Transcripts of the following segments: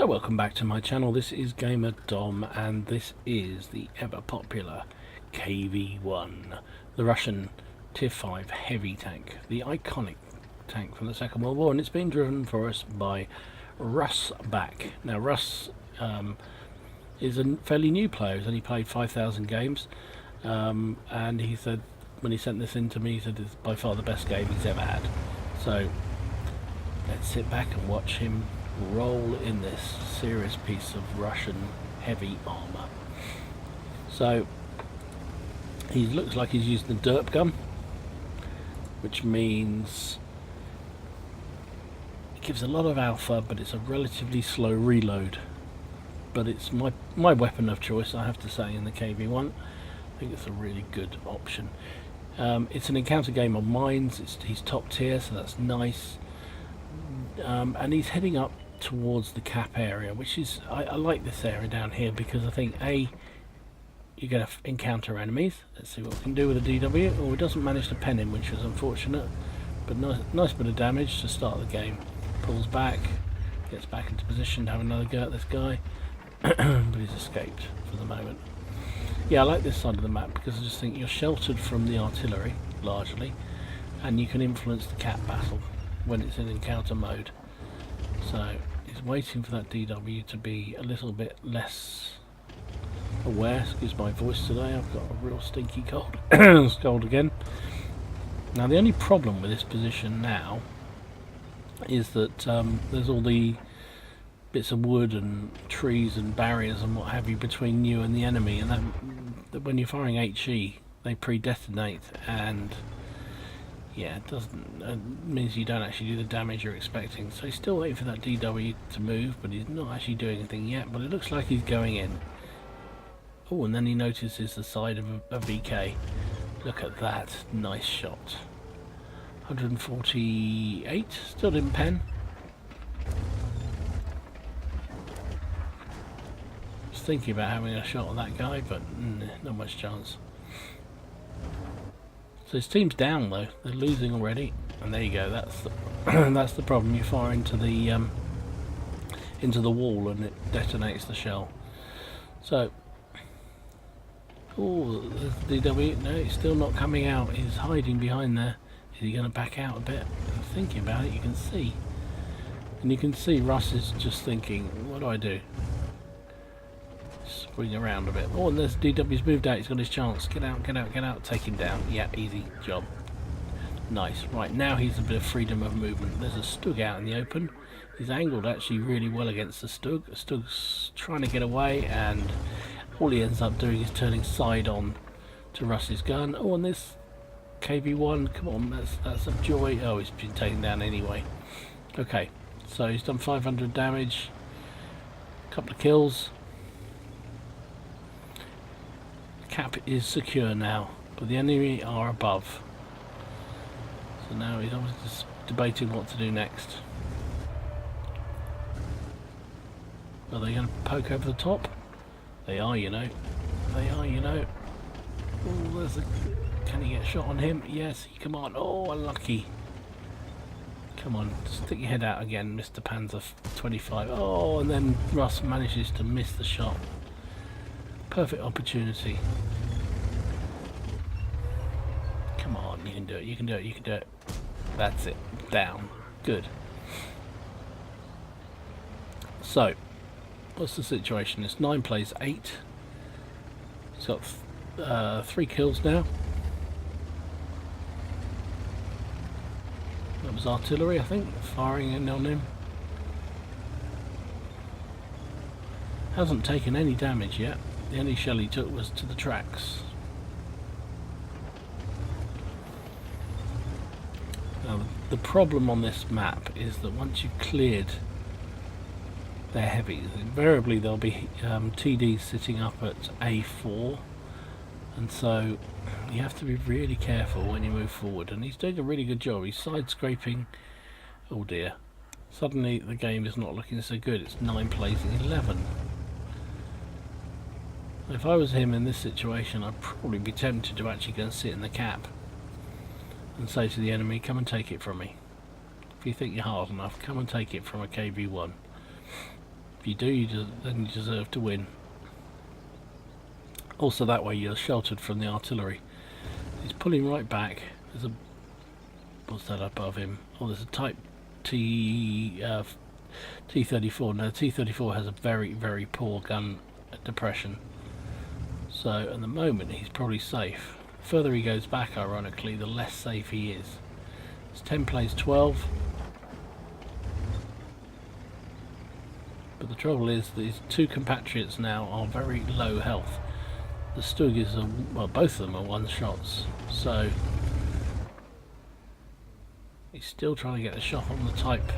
So welcome back to my channel. This is Gamer Dom and this is the ever popular KV1, the Russian Tier 5 heavy tank, the iconic tank from the Second World War, and it's been driven for us by RusBak. Now Russ is a fairly new player. He's only played 5,000 games, and he said when he sent this in to me, he said it's by far the best game he's ever had. So let's sit back and watch him roll in this serious piece of Russian heavy armor. So he looks like he's using the derp gun, which means it gives a lot of alpha, but it's a relatively slow reload. But it's my weapon of choice, I have to say, in the KV1. I think it's a really good option. It's an encounter game on mines. He's top tier, so that's nice. And he's heading up towards the cap area, which is I like this area down here because I think you're going to encounter enemies. Let's see what we can do with a DW. Oh, it doesn't manage to pen him, which was unfortunate, but nice bit of damage to start the game. Pulls back, gets back into position to have another go at this guy, but he's escaped for the moment. Yeah, I like this side of the map because I just think you're sheltered from the artillery largely, and you can influence the cap battle when it's in encounter mode. So he's waiting for that DW to be a little bit less aware. Excuse my voice today, I've got a real stinky cold. It's cold again. Now the only problem with this position now is that there's all the bits of wood and trees and barriers and what have you between you and the enemy, and that when you're firing HE they pre-detonate, and yeah, it means you don't actually do the damage you're expecting. So he's still waiting for that DW to move, but he's not actually doing anything yet, but it looks like he's going in. Oh, and then he notices the side of a VK. Look at that, nice shot. 148, still didn't pen. Was thinking about having a shot on that guy, but not much chance. So his team's down though, they're losing already, and there you go, that's the that's the problem. You fire into the wall and it detonates the shell. So oh, there's the DW. No, he's still not coming out, he's hiding behind there. Is he going to back out a bit? I'm thinking about it, you can see. And you can see Russ is just thinking, what do I do? Swing around a bit. Oh, and there's DW's moved out, he's got his chance. Get out, get out, get out, take him down. Yeah, easy job. Nice. Right, now he's a bit of freedom of movement. There's a Stug out in the open. He's angled actually really well against the Stug. The Stug's trying to get away, and all he ends up doing is turning side on to Russ's gun. Oh, and this KV1, come on, that's a joy. Oh, he's been taken down anyway. Okay, so he's done 500 damage, a couple of kills. Cap is secure now, but the enemy are above. So now he's obviously just debating what to do next. Are they going to poke over the top? They are, you know. They are, you know. Oh, there's a... Can he get a shot on him? Yes, come on. Oh, unlucky. Come on, stick your head out again, Mr. Panzer 25. Oh, and then Russ manages to miss the shot. Perfect opportunity. Come on, you can do it, you can do it, you can do it. That's it. Down. Good. So, what's the situation? It's 9 plays 8. He's got 3 kills now. That was artillery, I think, firing in on him. Hasn't taken any damage yet. The only shell he took was to the tracks. Now, the problem on this map is that once you've cleared their heavies, invariably there'll be TDs sitting up at A4, and so you have to be really careful when you move forward, and he's doing a really good job. He's side scraping. Oh dear, suddenly the game is not looking so good. It's 9 plays 11. If I was him in this situation, I'd probably be tempted to actually go and sit in the cap and say to the enemy, come and take it from me. If you think you're hard enough, come and take it from a KV1. If you do, then you deserve to win. Also, that way you're sheltered from the artillery. He's pulling right back. There's a... what's that above him? Oh, there's a Type T-34. Now, the T-34 has a very, very poor gun depression. So, at the moment, he's probably safe. The further he goes back, ironically, the less safe he is. It's 10 plays 12. But the trouble is, these two compatriots now are very low health. The Stuggies are, well, both of them are one-shots. So, he's still trying to get a shot on the Type.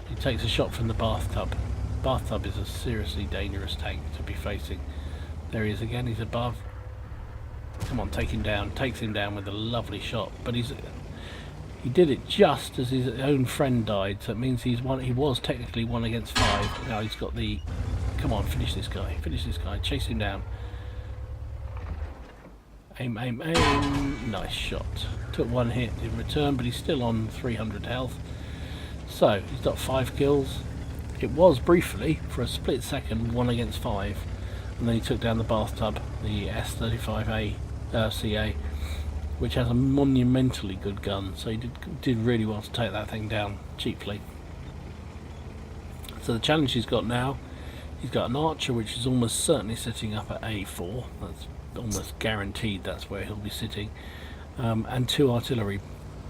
He takes a shot from the bathtub. Bathtub is a seriously dangerous tank to be facing. There he is again, he's above. Come on, take him down. Takes him down with a lovely shot. But he did it just as his own friend died, so it means he was technically 1 against 5. Now he's got the... come on, finish this guy, chase him down. Aim, aim, aim. Nice shot. Took 1 hit in return, but he's still on 300 health. So, he's got 5 kills. It was briefly, for a split second, 1 against 5. And then he took down the bathtub, the S35A CA, which has a monumentally good gun. So he did really well to take that thing down cheaply. So the challenge he's got now, he's got an archer which is almost certainly sitting up at A4. That's almost guaranteed that's where he'll be sitting. And 2 artillery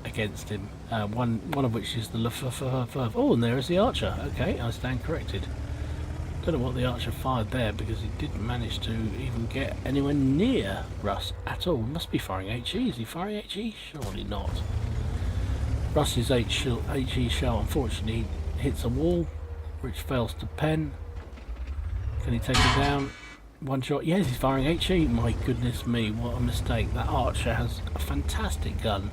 against him, one of which is the Lefebvre. Oh, and there is the archer. Okay, I stand corrected. Don't know what the archer fired there, because he didn't manage to even get anywhere near Russ at all. He must be firing HE. Is he firing HE? Surely not. Russ's HE shell unfortunately hits a wall, which fails to pen. Can he take him down? 1 shot. Yes, he's firing HE. My goodness me, what a mistake. That archer has a fantastic gun.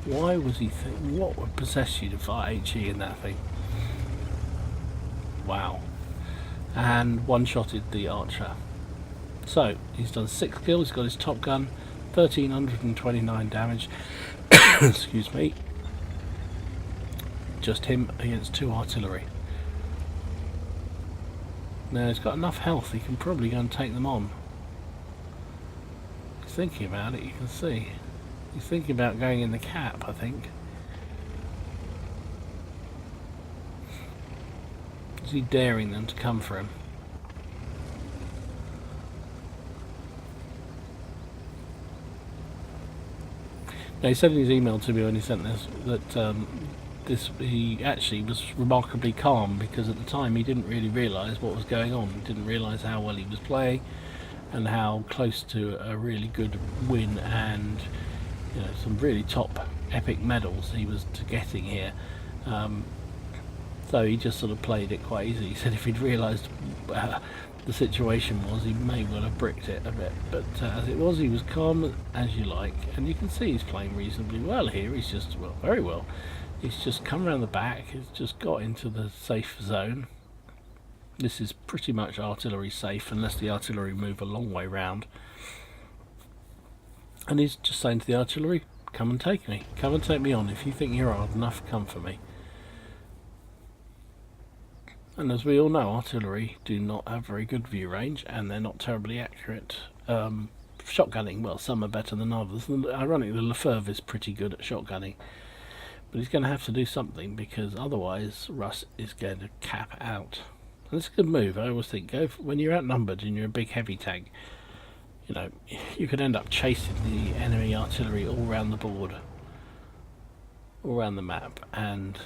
Why was he what would possess you to fire HE in that thing? Wow. And 1-shotted the archer. So, he's done 6 kills, he's got his top gun, 1329 damage. Excuse me. Just him against 2 artillery. Now he's got enough health, he can probably go and take them on. He's thinking about it, you can see. He's thinking about going in the cap, I think. Is he daring them to come for him? Now he said in his email to me when he sent this that he actually was remarkably calm, because at the time he didn't really realise what was going on. He didn't realise how well he was playing and how close to a really good win and, you know, some really top epic medals he was to getting here. So he just sort of played it quite easy. He said if he'd realised the situation was, he may well have bricked it a bit, but as it was, he was calm as you like, and you can see he's playing reasonably well here. He's just, well, very well. He's just come around the back, he's just got into the safe zone. This is pretty much artillery safe, unless the artillery move a long way round. And he's just saying to the artillery, come and take me. Come and take me on. If you think you're hard enough, come for me. And as we all know, artillery do not have very good view range, and they're not terribly accurate. Shotgunning, well, some are better than others. And ironically, the Lefebvre is pretty good at shotgunning. But he's going to have to do something, because otherwise Russ is going to cap out. And it's a good move. I always think, when you're outnumbered and you're a big heavy tank, you know, you could end up chasing the enemy artillery all around the board, all around the map, and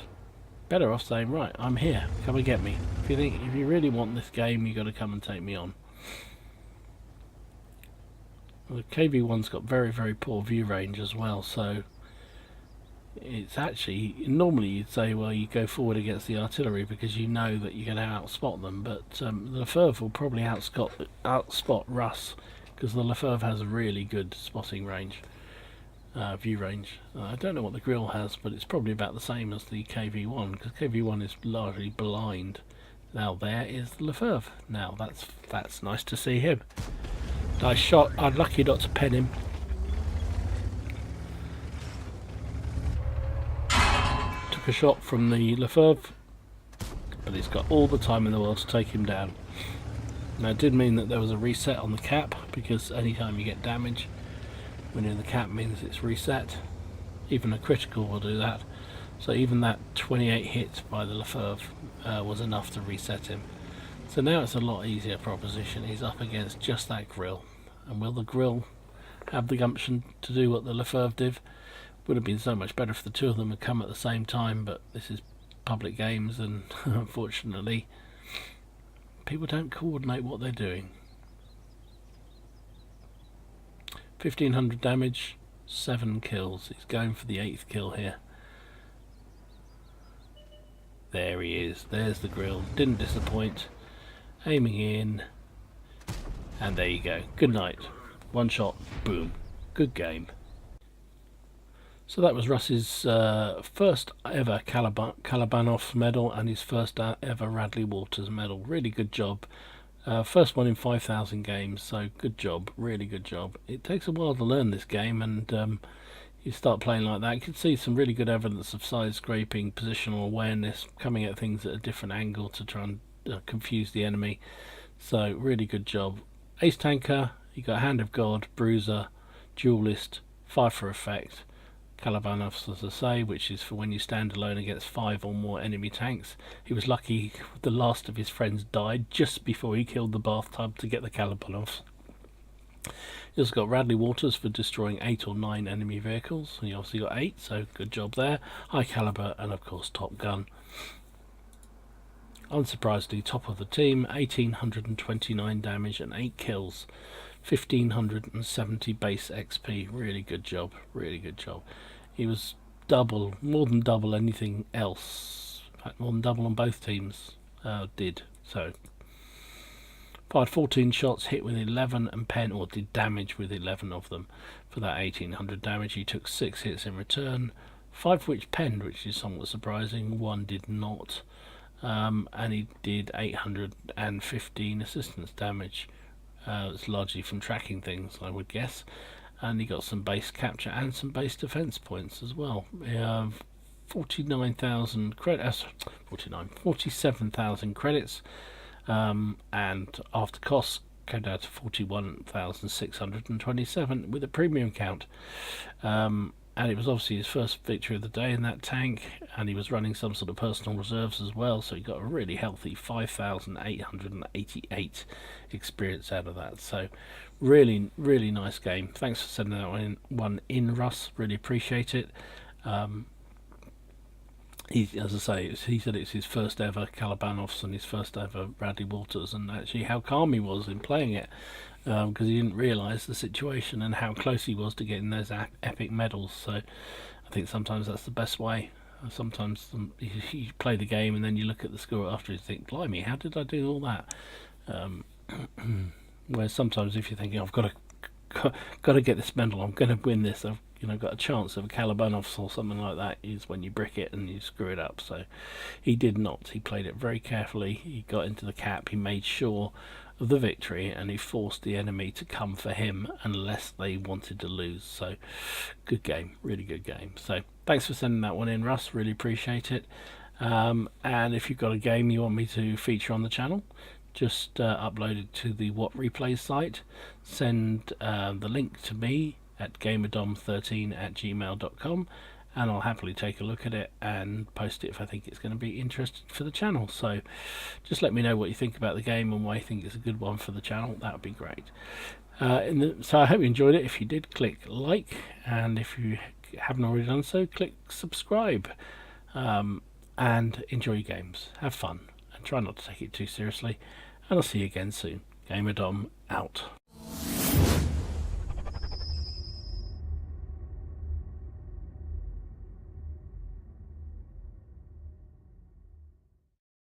better off saying, right, I'm here, come and get me. If you really want this game, you got to come and take me on. The KV1's got very, very poor view range as well, so it's actually, normally you'd say, well, you go forward against the artillery because you know that you're going to outspot them, but the Lefebvre will probably outspot Russ, because the Lefebvre has a really good spotting range, view range. I don't know what the grill has, but it's probably about the same as the KV1, because KV1 is largely blind. Now there is the Lefebvre. Now that's nice to see him. Nice shot. I'm lucky not to pen him. Took a shot from the Lefebvre, but he's got all the time in the world to take him down. Now it did mean that there was a reset on the cap, because anytime you get damage when you're in the cap means it's reset. Even a critical will do that. So even that 28 hit by the Lefebvre was enough to reset him. So now it's a lot easier proposition. He's up against just that grill. And will the grill have the gumption to do what the Lefebvre did? Would have been so much better if the two of them had come at the same time, but this is public games, and unfortunately people don't coordinate what they're doing. 1500 damage, 7 kills. He's going for the 8th kill here. There he is. There's the grill. Didn't disappoint. Aiming in. And there you go. Good night. One shot. Boom. Good game. So that was Russ's first ever Kolobanov medal and his first ever Radley Walters medal. Really good job. First one in 5,000 games, so good job, really good job. It takes a while to learn this game, and you start playing like that, you can see some really good evidence of side scraping, positional awareness, coming at things at a different angle to try and confuse the enemy. So really good job. Ace Tanker, you got Hand of God, Bruiser, Duelist, 5 for effect. Kolobanov, as I say, which is for when you stand alone against 5 or more enemy tanks. He was lucky the last of his friends died just before he killed the bathtub to get the Kolobanovs. He also got Radley Walters for destroying 8 or 9 enemy vehicles. He obviously got 8, so good job there. High caliber and of course Top Gun. Unsurprisingly, top of the team, 1829 damage and 8 kills. 1570 base XP. Really good job, really good job. He was double, more than double anything else. In fact, more than double on both teams did. So fired 14 shots, hit with 11 and pen, or did damage with 11 of them. For that 1800 damage, he took 6 hits in return, 5 of which penned, which is somewhat surprising. 1 did not, and he did 815 assistance damage. It's largely from tracking things, I would guess, and he got some base capture and some base defense points as well. 47,000 credits, and after costs came down to 41,627 with a premium count. And it was obviously his first victory of the day in that tank, and he was running some sort of personal reserves as well, so he got a really healthy 5,888 experience out of that. So really, really nice game. Thanks for sending that one in, Russ. Really appreciate it. As I say, he said it's his first ever Kolobanovs and his first ever Radley Walters, and actually how calm he was in playing it, because he didn't realise the situation and how close he was to getting those epic medals. So I think sometimes that's the best way. Sometimes you play the game and then you look at the score after and think, blimey, how did I do all that? Whereas sometimes if you're thinking, I've got to get this medal, I'm going to win this, I've got a chance of a Kolobanovs or something like that, is when you brick it and you screw it up. So he did not. He played it very carefully. He got into the cap. He made sure of the victory, and he forced the enemy to come for him unless they wanted to lose. So good game, really good game. So thanks for sending that one in, Russ. Really appreciate it. And if you've got a game you want me to feature on the channel, just upload it to the WoT Replays site. Send the link to me at gamerdom13@gmail.com, and I'll happily take a look at it and post it if I think it's going to be interesting for the channel. So just let me know what you think about the game and why you think it's a good one for the channel. That would be great. So I hope you enjoyed it. If you did, click like, and if you haven't already done so, click subscribe, and enjoy your games. Have fun and try not to take it too seriously, and I'll see you again soon. GamerDom out.